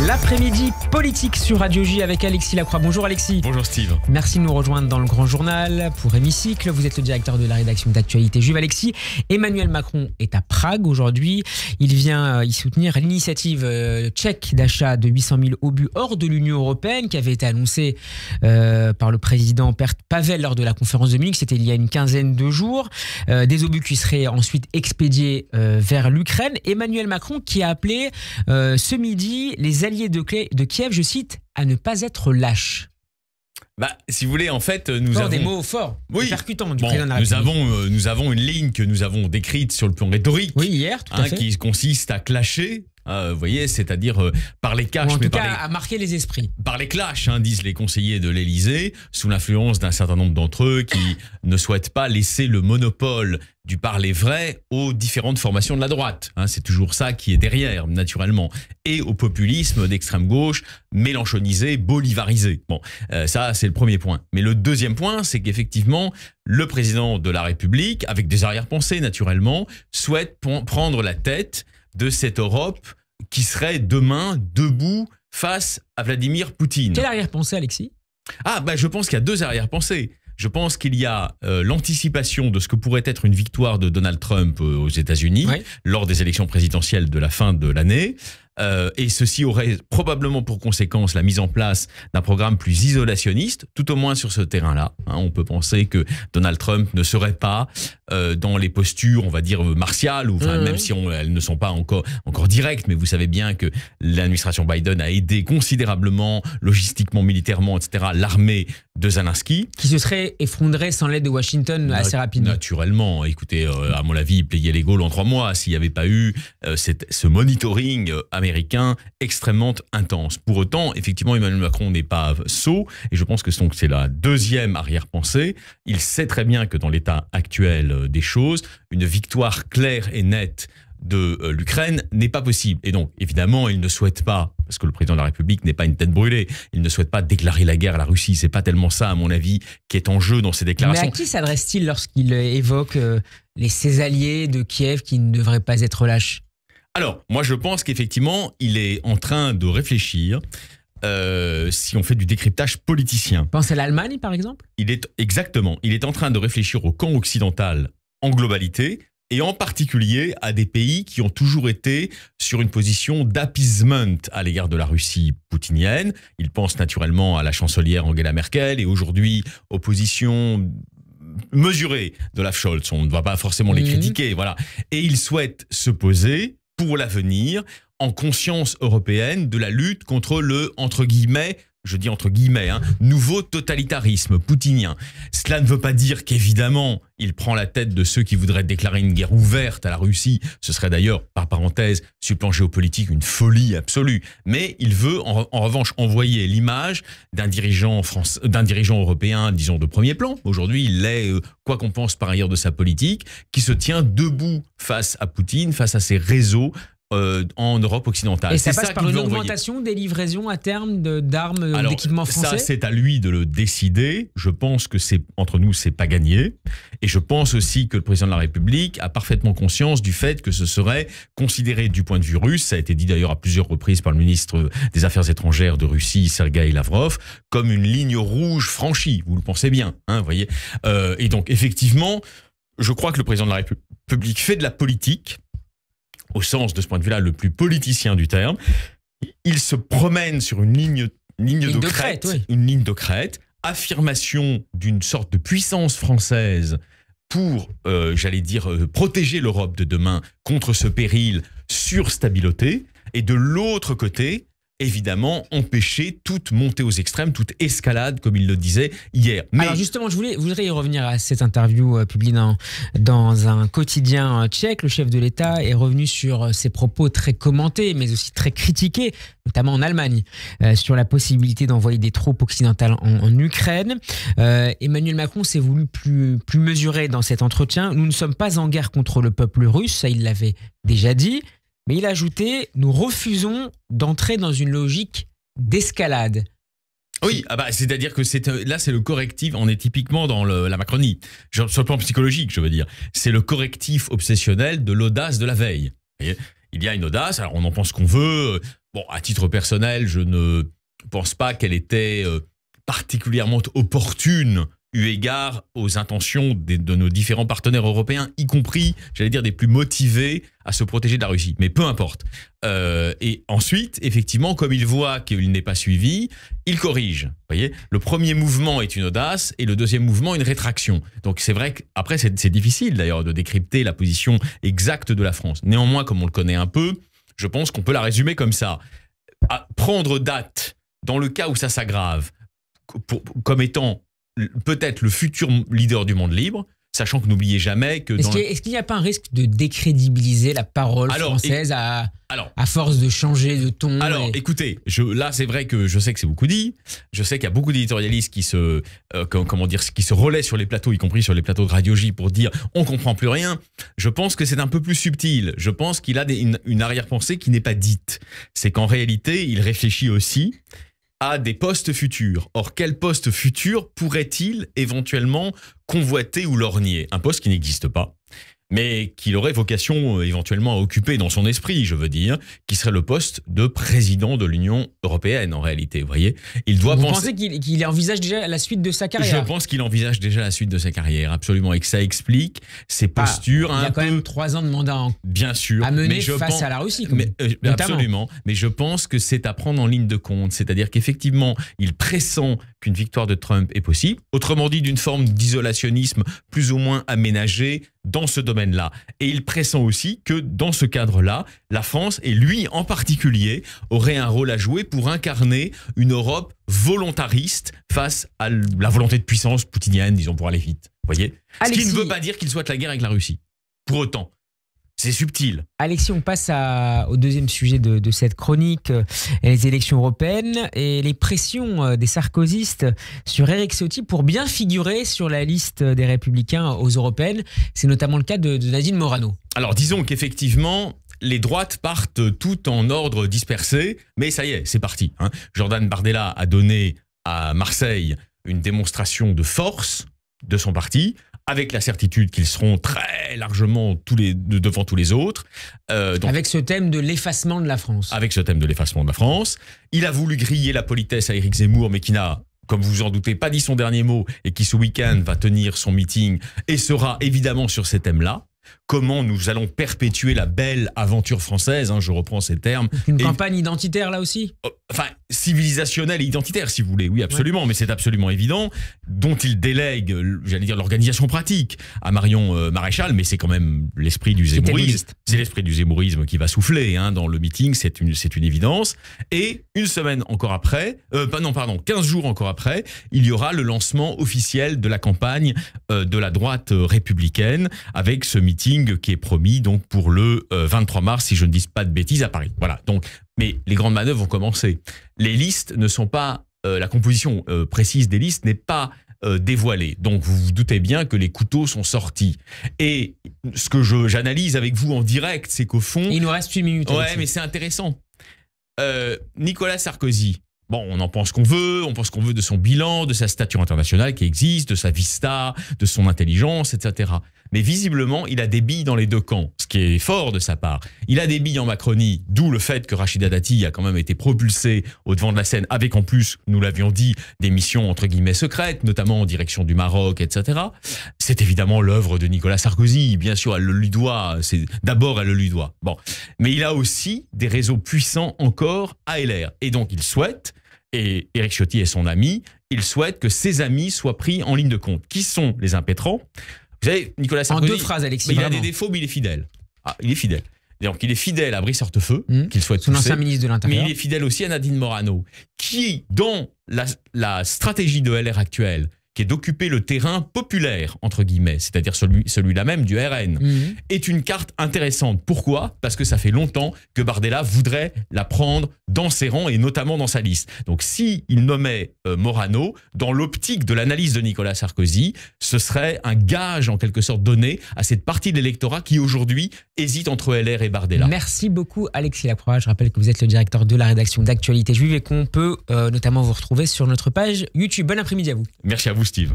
L'après-midi politique sur Radio J avec Alexis Lacroix. Bonjour Alexis. Bonjour Steve. Merci de nous rejoindre dans le Grand Journal pour Hémicycle. Vous êtes le directeur de la rédaction d'actualité Juve. Alexis, Emmanuel Macron est à Prague aujourd'hui. Il vient y soutenir l'initiative tchèque d'achat de 800 000 obus hors de l'Union européenne qui avait été annoncée par le président Pavel lors de la conférence de Munich. C'était il y a une quinzaine de jours. Des obus qui seraient ensuite expédiés vers l'Ukraine. Emmanuel Macron qui a appelé ce midi les alliés de Kiev, je cite, à ne pas être lâches. Si vous voulez, en fait, nous avons des mots forts, percutants du président de la République. Nous avons une ligne que nous avons décrite sur le plan rhétorique, hier, tout à fait. Qui consiste à clasher. Vous voyez, c'est-à-dire par les caches, en tout cas à marquer les esprits. Par les clashs, disent les conseillers de l'Élysée, sous l'influence d'un certain nombre d'entre eux qui ne souhaitent pas laisser le monopole du parler vrai aux différentes formations de la droite. C'est toujours ça qui est derrière, naturellement. Et au populisme d'extrême gauche, mélanchonisé, bolivarisé. Ça, c'est le premier point. Mais le deuxième point, c'est qu'effectivement, le président de la République, avec des arrière-pensées, naturellement, souhaite prendre la tête de cette Europe qui serait demain debout face à Vladimir Poutine. Quelle arrière-pensée, Alexis ? Je pense qu'il y a deux arrière-pensées. Je pense qu'il y a l'anticipation de ce que pourrait être une victoire de Donald Trump aux États-Unis lors des élections présidentielles de la fin de l'année. Et ceci aurait probablement pour conséquence la mise en place d'un programme plus isolationniste, tout au moins sur ce terrain-là. On peut penser que Donald Trump ne serait pas dans les postures, on va dire, martiales, ou même si elles ne sont pas encore directes, mais vous savez bien que l'administration Biden a aidé considérablement, logistiquement, militairement, etc., l'armée de Zelensky. Qui se serait effondrée sans l'aide de Washington assez rapidement. Naturellement. Écoutez, à mon avis, il pliait les Gaules en 3 mois s'il n'y avait pas eu ce monitoring américain extrêmement intense. Pour autant, effectivement, Emmanuel Macron n'est pas sot, et je pense que c'est la deuxième arrière-pensée. Il sait très bien que dans l'état actuel des choses, une victoire claire et nette de l'Ukraine n'est pas possible. Et donc, évidemment, il ne souhaite pas, parce que le président de la République n'est pas une tête brûlée, il ne souhaite pas déclarer la guerre à la Russie. C'est pas tellement ça, à mon avis, qui est en jeu dans ces déclarations. Mais à qui s'adresse-t-il lorsqu'il évoque ses alliés de Kiev qui ne devraient pas être lâches ? Alors, moi, je pense qu'effectivement, il est en train de réfléchir si on fait du décryptage politicien. Pense à l'Allemagne, par exemple ? Exactement. Il est en train de réfléchir au camp occidental en globalité, et en particulier à des pays qui ont toujours été sur une position d'appeasement à l'égard de la Russie poutinienne. Il pense naturellement à la chancelière Angela Merkel et aujourd'hui aux positions mesurées d'Olaf Scholz. On ne va pas forcément les critiquer, voilà. Et il souhaite se poser pour l'avenir en conscience européenne de la lutte contre le, entre guillemets, je dis entre guillemets, nouveau totalitarisme poutinien. Cela ne veut pas dire qu'évidemment, il prend la tête de ceux qui voudraient déclarer une guerre ouverte à la Russie. Ce serait d'ailleurs, par parenthèse, sur le plan géopolitique, une folie absolue. Mais il veut, en revanche, envoyer l'image d'un dirigeant européen, disons, de premier plan. Aujourd'hui, il l'est, quoi qu'on pense par ailleurs de sa politique, qui se tient debout face à Poutine, face à ses réseaux, en Europe occidentale. Et ça passe par une augmentation des livraisons à terme d'armes, d'équipements français ? Ça, c'est à lui de le décider. Je pense que entre nous, c'est pas gagné. Et je pense aussi que le président de la République a parfaitement conscience du fait que ce serait considéré du point de vue russe, ça a été dit d'ailleurs à plusieurs reprises par le ministre des Affaires étrangères de Russie, Sergueï Lavrov, comme une ligne rouge franchie. Vous le pensez bien, vous voyez. Et donc, effectivement, je crois que le président de la République fait de la politique, au sens de ce point de vue-là, le plus politicien du terme. Il se promène sur une ligne de crête, une ligne de crête, affirmation d'une sorte de puissance française pour, protéger l'Europe de demain contre ce péril sur stabilité, et de l'autre côté, évidemment, empêcher toute montée aux extrêmes, toute escalade, comme il le disait hier. Mais alors justement, je voudrais y revenir à cette interview publiée dans un quotidien tchèque. Le chef de l'État est revenu sur ses propos très commentés, mais aussi très critiqués, notamment en Allemagne, sur la possibilité d'envoyer des troupes occidentales en Ukraine. Emmanuel Macron s'est voulu plus mesuré dans cet entretien. Nous ne sommes pas en guerre contre le peuple russe, ça il l'avait déjà dit. Mais il a ajouté, nous refusons d'entrer dans une logique d'escalade. Oui, c'est-à-dire que là, c'est le correctif. On est typiquement dans la Macronie. Sur le plan psychologique, je veux dire. C'est le correctif obsessionnel de l'audace de la veille. Vous voyez, il y a une audace, alors on en pense qu'on veut. Bon, à titre personnel, je ne pense pas qu'elle était particulièrement opportune eu égard aux intentions de nos différents partenaires européens, y compris, j'allais dire, des plus motivés à se protéger de la Russie. Mais peu importe. Et ensuite, effectivement, comme il voit qu'il n'est pas suivi, il corrige. Vous voyez, le premier mouvement est une audace et le deuxième mouvement une rétraction. Donc c'est vrai qu'après, c'est difficile d'ailleurs de décrypter la position exacte de la France. Néanmoins, comme on le connaît un peu, je pense qu'on peut la résumer comme ça. À prendre date dans le cas où ça s'aggrave comme étant peut-être le futur leader du monde libre, sachant que n'oubliez jamais que... Est-ce qu'il n'y a pas un risque de décrédibiliser la parole française à force de changer de ton? Alors, écoutez, là, c'est vrai que je sais que c'est beaucoup dit. Je sais qu'il y a beaucoup d'éditorialistes qui se relaient sur les plateaux, y compris sur les plateaux de Radio J, pour dire on comprend plus rien. Je pense que c'est un peu plus subtil. Je pense qu'il a une arrière-pensée qui n'est pas dite. C'est qu'en réalité, il réfléchit aussi à des postes futurs. Or, quel poste futur pourrait-il éventuellement convoiter ou lorgner? Un poste qui n'existe pas, mais qu'il aurait vocation éventuellement à occuper dans son esprit, je veux dire, qui serait le poste de président de l'Union européenne, en réalité. Vous voyez, Vous pensez qu'il envisage déjà la suite de sa carrière? Je pense qu'il envisage déjà la suite de sa carrière, absolument, et que ça explique ses postures. Il y a quand même 3 ans de mandat bien sûr, à mener face à la Russie. Absolument, mais je pense que c'est à prendre en ligne de compte, c'est-à-dire qu'effectivement, il pressent qu'une victoire de Trump est possible, autrement dit d'une forme d'isolationnisme plus ou moins aménagée dans ce domaine-là. Et il pressent aussi que dans ce cadre-là, la France, et lui en particulier, aurait un rôle à jouer pour incarner une Europe volontariste face à la volonté de puissance poutinienne, disons, pour aller vite. Vous voyez ? Alexis, ce qui ne veut pas dire qu'il souhaite la guerre avec la Russie. Pour autant. C'est subtil. Alexis, on passe au deuxième sujet de cette chronique, les élections européennes et les pressions des sarkozystes sur Éric Ciotti pour bien figurer sur la liste des Républicains aux européennes. C'est notamment le cas de Nadine Morano. Alors disons qu'effectivement, les droites partent toutes en ordre dispersé, mais ça y est, c'est parti. Jordan Bardella a donné à Marseille une démonstration de force de son parti, avec la certitude qu'ils seront très largement devant tous les autres. Avec ce thème de l'effacement de la France. Avec ce thème de l'effacement de la France. Il a voulu griller la politesse à Éric Zemmour, mais qui n'a, comme vous vous en doutez, pas dit son dernier mot, et qui ce week-end va tenir son meeting et sera évidemment sur ces thèmes-là. Comment nous allons perpétuer la belle aventure française, je reprends ces termes. Une campagne identitaire là aussi ? Enfin, civilisationnelle et identitaire si vous voulez, oui absolument, mais c'est absolument évident, dont il délègue, j'allais dire, l'organisation pratique à Marion Maréchal, mais c'est quand même l'esprit du zémourisme. C'est l'esprit du zémourisme qui va souffler dans le meeting, c'est une évidence. Et une semaine encore après, 15 jours encore après, il y aura le lancement officiel de la campagne de la droite républicaine, avec ce meeting qui est promis donc pour le 23 mars, si je ne dis pas de bêtises, à Paris. Voilà. Donc, mais les grandes manœuvres vont commencer. Les listes ne sont pas, la composition précise des listes n'est pas dévoilée. Donc, vous vous doutez bien que les couteaux sont sortis. Et ce que j'analyse avec vous en direct, c'est qu'au fond... Il nous reste 8 minutes. Ouais, mais c'est intéressant. Nicolas Sarkozy, bon, on en pense qu'on veut, on pense qu'on veut de son bilan, de sa stature internationale qui existe, de sa vista, de son intelligence, etc. Mais visiblement, il a des billes dans les deux camps, ce qui est fort de sa part. Il a des billes en Macronie, d'où le fait que Rachida Dati a quand même été propulsée au devant de la scène, avec en plus, nous l'avions dit, des missions entre guillemets secrètes, notamment en direction du Maroc, etc. C'est évidemment l'œuvre de Nicolas Sarkozy, bien sûr, elle le lui doit, d'abord elle le lui doit. Bon. Mais il a aussi des réseaux puissants encore à LR. Et donc il souhaite, et Éric Ciotti est son ami, il souhaite que ses amis soient pris en ligne de compte. Qui sont les impétrants ? Vous savez, Nicolas Sarkozy, en 2 phrases, Alexis, il a des défauts, mais il est fidèle. Il est fidèle. Donc, il est fidèle à Brice Hortefeux, qu'il souhaite son ancien ministre de l'Intérieur. Mais il est fidèle aussi à Nadine Morano, qui, dans la stratégie de LR actuelle, qui est d'occuper le terrain populaire, entre guillemets, c'est-à-dire celui-là même du RN, est une carte intéressante. Pourquoi ? Parce que ça fait longtemps que Bardella voudrait la prendre dans ses rangs et notamment dans sa liste. Donc s'il nommait Morano, dans l'optique de l'analyse de Nicolas Sarkozy, ce serait un gage en quelque sorte donné à cette partie de l'électorat qui aujourd'hui hésite entre LR et Bardella. Merci beaucoup Alexis Lacroix. Je rappelle que vous êtes le directeur de la rédaction d'Actualité Juive et qu'on peut notamment vous retrouver sur notre page YouTube. Bon après-midi à vous. Merci à vous Steve.